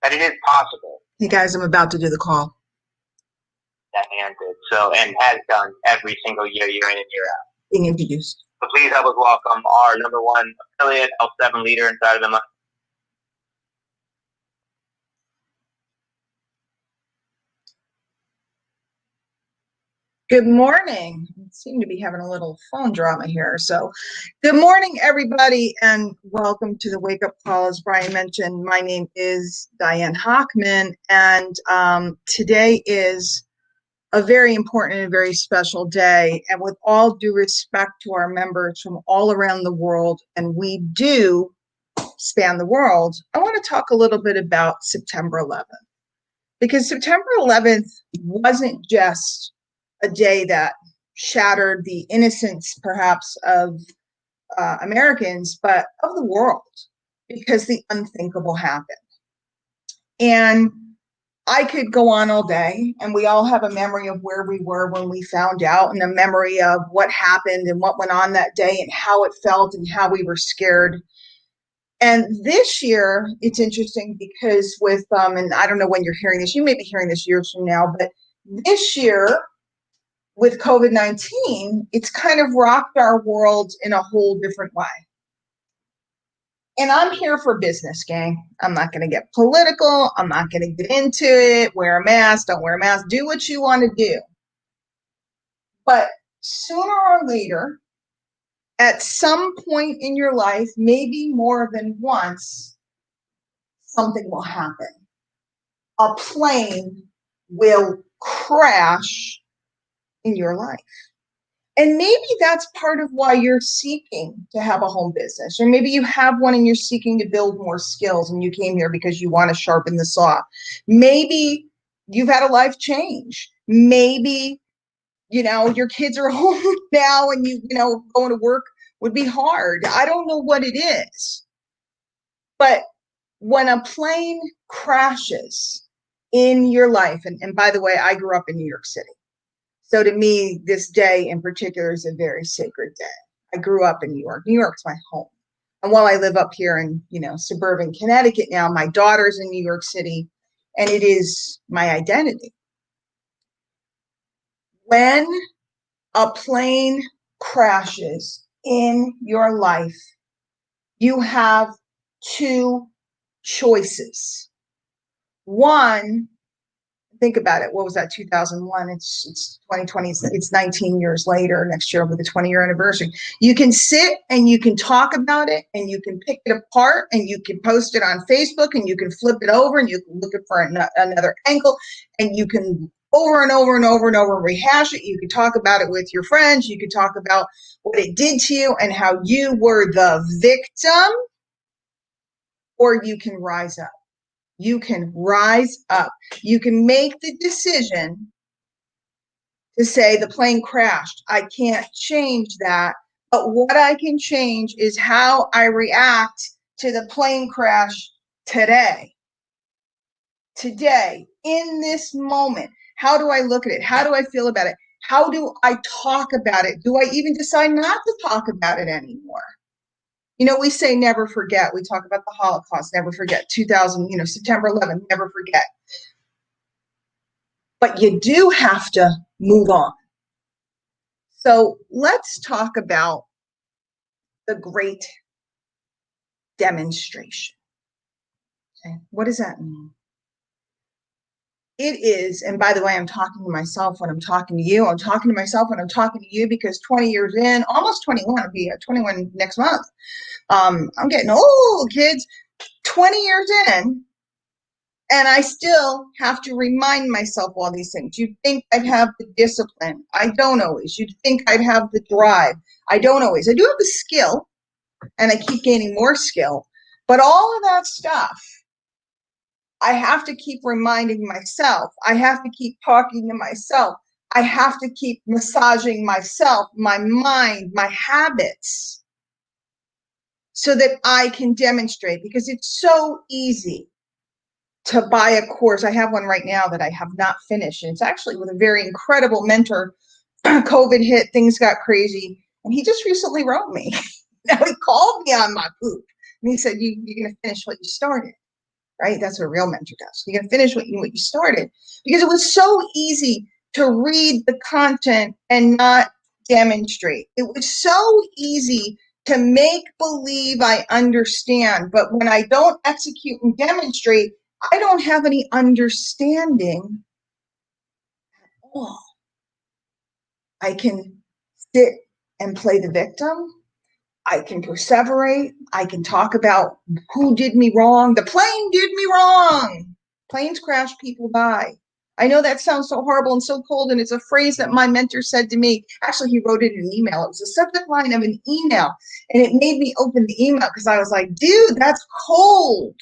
that it is possible. Hey guys, I'm about to do the call. Diane did so, and has done every single year in and year out. Being introduced. So please help us welcome our number one affiliate, L7 leader inside of the month. Good morning. I seem to be having a little phone drama here. So good morning, everybody, and welcome to the Wake Up Call. As Brian mentioned, my name is Diane Hochman, and today is a very important and a very special day. And with all due respect to our members from all around the world, and we do span the world, I want to talk a little bit about September 11th. Because September 11th wasn't just a day that shattered the innocence, perhaps, of Americans, but of the world, because the unthinkable happened. And I could go on all day, and we all have a memory of where we were when we found out, and a memory of what happened and what went on that day and how it felt and how we were scared. And this year, it's interesting because with, and I don't know when you're hearing this, you may be hearing this years from now, but this year with COVID-19, it's kind of rocked our world in a whole different way. And I'm here for business, gang. I'm not going to get political. I'm not going to get into it. Wear a mask, don't wear a mask. Do what you want to do. But sooner or later, at some point in your life, maybe more than once, something will happen. A plane will crash in your life. And maybe that's part of why you're seeking to have a home business, or maybe you have one and you're seeking to build more skills and you came here because you want to sharpen the saw. Maybe you've had a life change. Maybe, your kids are home now and going to work would be hard. I don't know what it is. But when a plane crashes in your life, and by the way, I grew up in New York City. So to me, this day in particular is a very sacred day. I grew up in New York. New York's my home. And while I live up here in, suburban Connecticut now, my daughter's in New York City, and it is my identity. When a plane crashes in your life, you have two choices. One, think about it. What was that? 2001. It's 2020. It's 19 years later. Next year will be the 20-year anniversary. You can sit and you can talk about it, and you can pick it apart, and you can post it on Facebook, and you can flip it over, and you can look for another angle, and you can over and over and over and over rehash it. You can talk about it with your friends. You can talk about what it did to you and how you were the victim, or you can rise up. You can rise up. You can make the decision to say the plane crashed. I can't change that. But what I can change is how I react to the plane crash today. Today, in this moment, how do I look at it? How do I feel about it? How do I talk about it? Do I even decide not to talk about it anymore? We say never forget. We talk about the Holocaust, never forget. September 11th, never forget. But you do have to move on. So let's talk about the great demonstration. Okay, what does that mean? It is, and by the way, I'm talking to myself when I'm talking to you. I'm talking to myself when I'm talking to you because 20 years in, almost 21, I'll be 21 next month. I'm getting old, kids. 20 years in, and I still have to remind myself all these things. You'd think I'd have the discipline. I don't always. You'd think I'd have the drive. I don't always. I do have the skill, and I keep gaining more skill. But all of that stuff, I have to keep reminding myself. I have to keep talking to myself. I have to keep massaging myself, my mind, my habits, so that I can demonstrate, because it's so easy to buy a course. I have one right now that I have not finished, and it's actually with a very incredible mentor. COVID hit, things got crazy, and he just recently wrote me. Now he called me on my poop, and he said, you're going to finish what you started. right? That's what a real mentor does. You're going to finish what you started, because it was so easy to read the content and not demonstrate. It was so easy to make believe I understand, but when I don't execute and demonstrate, I don't have any understanding at all. I can sit and play the victim. I can perseverate. I can talk about who did me wrong. The plane did me wrong. Planes crash, people die. I know that sounds so horrible and so cold, and it's a phrase that my mentor said to me. Actually, he wrote it in an email. It was the subject line of an email, and it made me open the email because I was like, dude, that's cold.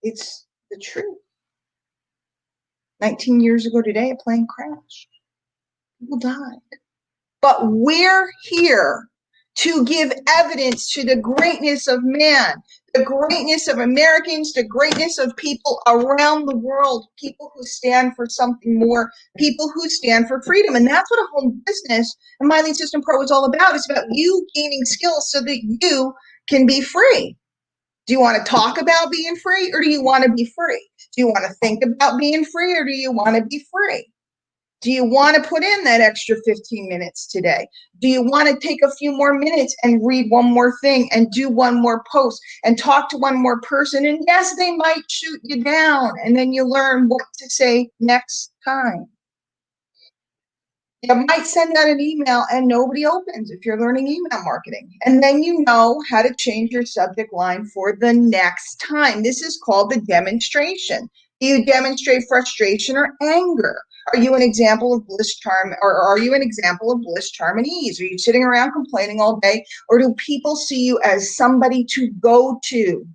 It's the truth. 19 years ago today, a plane crashed. People died. But we're here to give evidence to the greatness of man, the greatness of Americans, the greatness of people around the world, people who stand for something more, people who stand for freedom. And that's what a home business and My Lead System Pro is all about. It's about you gaining skills so that you can be free. Do you want to talk about being free, or do you want to be free? Do you want to think about being free, or do you want to be free? Do you want to put in that extra 15 minutes today? Do you want to take a few more minutes and read one more thing and do one more post and talk to one more person? And yes, they might shoot you down, and then you learn what to say next time. You might send out an email and nobody opens if you're learning email marketing. And then you know how to change your subject line for the next time. This is called the demonstration. Do you demonstrate frustration or anger? Are you an example of bliss, charm, or are you an example of bliss, charm, and ease? Are you sitting around complaining all day, or do people see you as somebody to go to?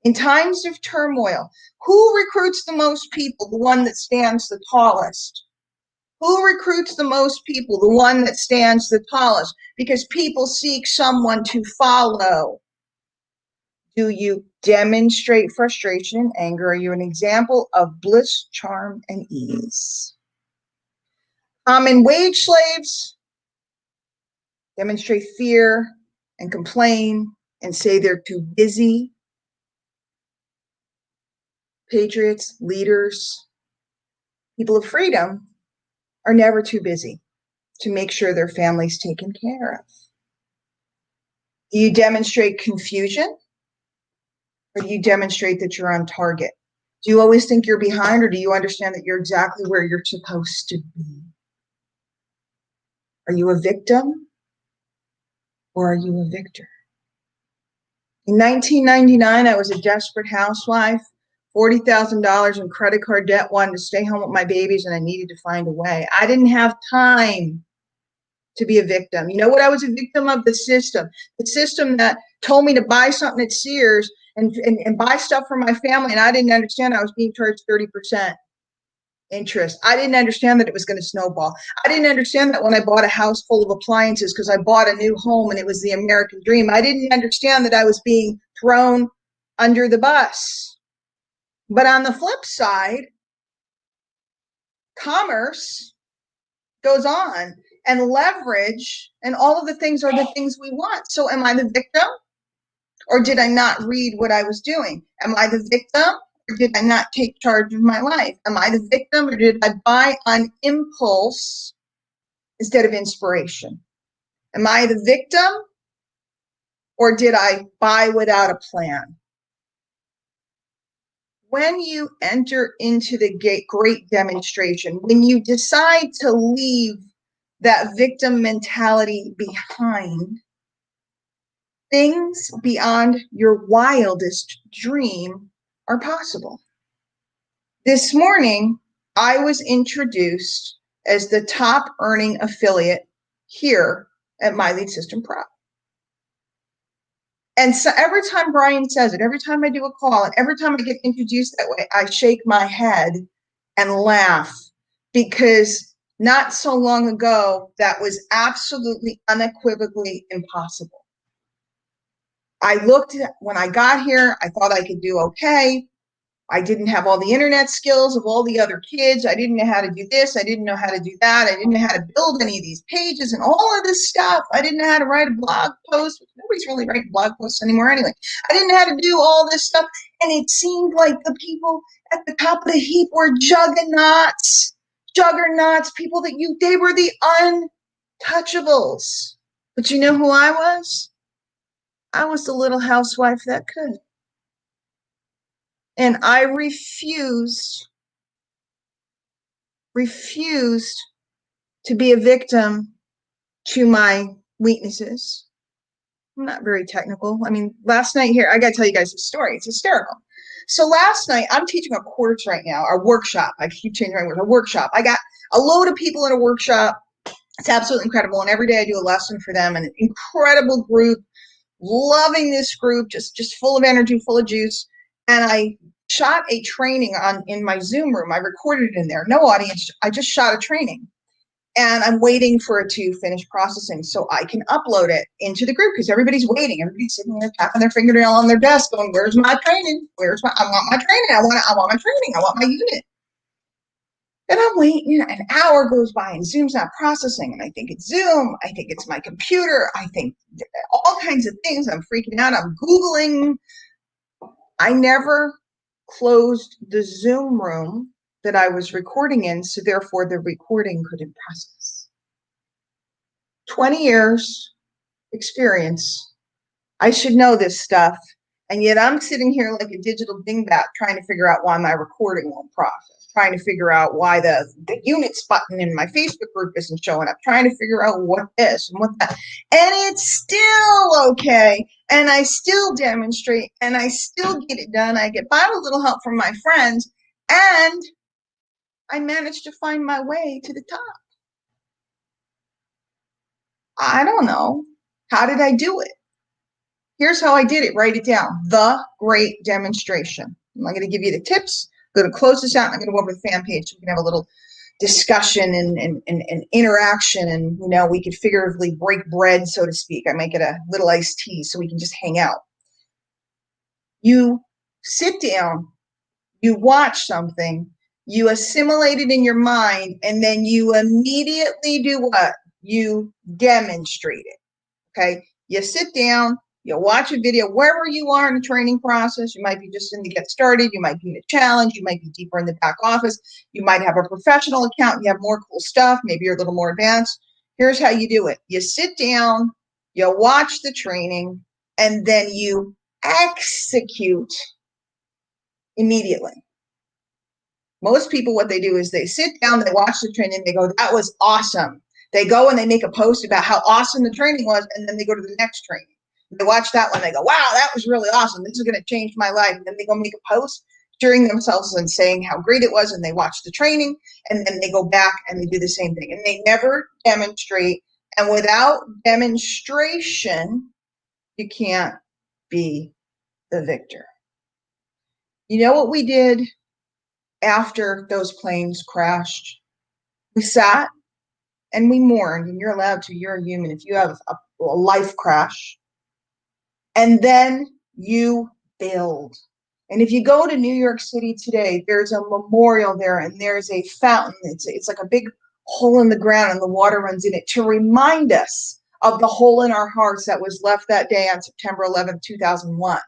In times of turmoil, who recruits the most people? The one that stands the tallest. Who recruits the most people? The one that stands the tallest, because people seek someone to follow. Do you demonstrate frustration and anger? Are you an example of bliss, charm, and ease? Common wage slaves demonstrate fear and complain and say they're too busy. Patriots, leaders, people of freedom are never too busy to make sure their family's taken care of. Do you demonstrate confusion, or do you demonstrate that you're on target? Do you always think you're behind, or do you understand that you're exactly where you're supposed to be? Are you a victim, or are you a victor? In 1999, I was a desperate housewife, $40,000 in credit card debt, wanted to stay home with my babies, and I needed to find a way. I didn't have time to be a victim. You know what I was a victim of? The system that told me to buy something at Sears and buy stuff for my family, and I didn't understand I was being charged 30% interest. I didn't understand that it was going to snowball. I didn't understand that when I bought a house full of appliances because I bought a new home and it was the American dream. I didn't understand that I was being thrown under the bus. But on the flip side, commerce goes on, and leverage and all of the things are the things we want. So am I the victim, or did I not read what I was doing? Am I the victim, or did I not take charge of my life? Am I the victim, or did I buy on impulse instead of inspiration? Am I the victim, or did I buy without a plan? When you enter into the great demonstration, when you decide to leave that victim mentality behind, things beyond your wildest dream are possible. This morning, I was introduced as the top earning affiliate here at My Lead System Pro. And so every time Brian says it, every time I do a call, and every time I get introduced that way, I shake my head and laugh, because not so long ago, that was absolutely unequivocally impossible. I looked at, when I got here, I thought I could do okay. I didn't have all the internet skills of all the other kids. I didn't know how to do this. I didn't know how to do that. I didn't know how to build any of these pages and all of this stuff. I didn't know how to write a blog post. Nobody's really writing blog posts anymore anyway. I didn't know how to do all this stuff. And it seemed like the people at the top of the heap were juggernauts, people that they were the untouchables. But you know who I was? I was the little housewife that could. And I refused to be a victim to my weaknesses. I'm not very technical. I mean, last night here, I got to tell you guys a story. It's hysterical. So last night, I'm teaching a course right now, a workshop. I keep changing my words, a workshop. I got a load of people in a workshop. It's absolutely incredible. And every day I do a lesson for them, and an incredible group, loving this group, just full of energy, full of juice. And I shot a training in my Zoom room. I recorded it in there. No audience. I just shot a training. And I'm waiting for it to finish processing so I can upload it into the group because everybody's waiting. Everybody's sitting there tapping their fingernail on their desk going, where's my training? I want my training. I want my training. I want my unit. And I'm waiting, an hour goes by and Zoom's not processing. And I think it's Zoom. I think it's my computer. I think all kinds of things. I'm freaking out. I'm Googling. I never closed the Zoom room that I was recording in, so therefore the recording couldn't process. 20 years experience. I should know this stuff. And yet I'm sitting here like a digital dingbat trying to figure out why my recording won't process, trying to figure out why the units button in my Facebook group isn't showing up, trying to figure out what this and what that. And it's still okay. And I still demonstrate and I still get it done. I get by with a little help from my friends and I managed to find my way to the top. I don't know. How did I do it? Here's how I did it. Write it down. The great demonstration. I'm going to give you the tips. I'm going to close this out. And I'm going to go over to the fan page so we can have a little discussion and interaction. And, we could figuratively break bread, so to speak. I might get a little iced tea so we can just hang out. You sit down, you watch something, you assimilate it in your mind, and then you immediately do what? You demonstrate it. Okay? You sit down, you watch a video wherever you are in the training process. You might be just in the get started. You might be in a challenge. You might be deeper in the back office. You might have a professional account. You have more cool stuff. Maybe you're a little more advanced. Here's how you do it. You sit down, you watch the training, and then you execute immediately. Most people, what they do is they sit down, they watch the training, they go, that was awesome. They go and they make a post about how awesome the training was, and then they go to the next training. They watch that one, they go, wow, that was really awesome. This is going to change my life. And then they go make a post cheering themselves and saying how great it was, and they watch the training, and then they go back and they do the same thing. And they never demonstrate. And without demonstration, you can't be the victor. You know what we did after those planes crashed? We sat and we mourned, and you're allowed to, you're a human. If you have a life crash, and then you build. And if you go to New York City today, there's a memorial there, and there's a fountain. It's like a big hole in the ground, and the water runs in it to remind us of the hole in our hearts that was left that day on September 11th, 2001.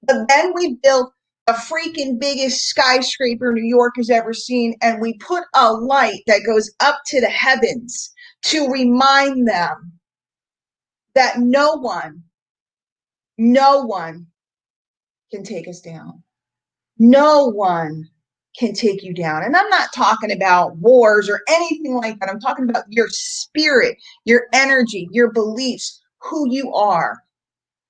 But then we built the freaking biggest skyscraper New York has ever seen, and we put a light that goes up to the heavens to remind them that no one can take us down. No one can take you down. And I'm not talking about wars or anything like that. I'm talking about your spirit, your energy, your beliefs, who you are.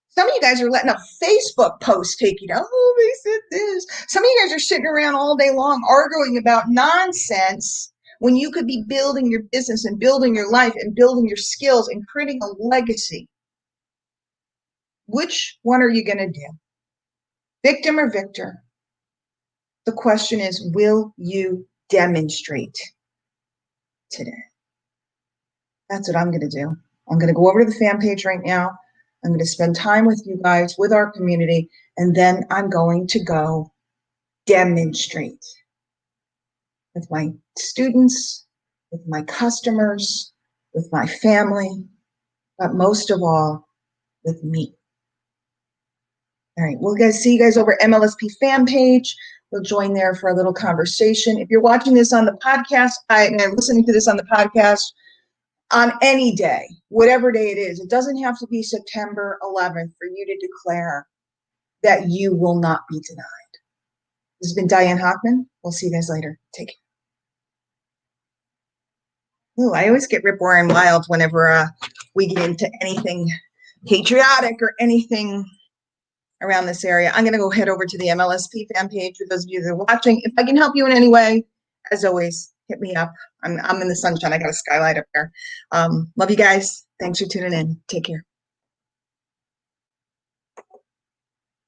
Some of you guys are letting a Facebook post take you down. Oh, they said this. Some of you guys are sitting around all day long arguing about nonsense when you could be building your business and building your life and building your skills and creating a legacy. Which one are you going to do? Victim or victor? The question is, will you demonstrate today? That's what I'm going to do. I'm going to go over to the fan page right now. I'm going to spend time with you guys, with our community, and then I'm going to go demonstrate with my students, with my customers, with my family, but most of all, with me. All right, we'll see you guys over MLSP fan page. We'll join there for a little conversation. If you're watching this on the podcast, I'm listening to this on the podcast on any day, whatever day it is, it doesn't have to be September 11th for you to declare that you will not be denied. This has been Diane Hochman. We'll see you guys later. Take care. Ooh, I always get rip roaring wild whenever we get into anything patriotic or anything around this area. I'm going to go head over to the MLSP fan page for those of you that are watching. If I can help you in any way, as always, hit me up. I'm in the sunshine. I got a skylight up there. Love you guys. Thanks for tuning in. Take care.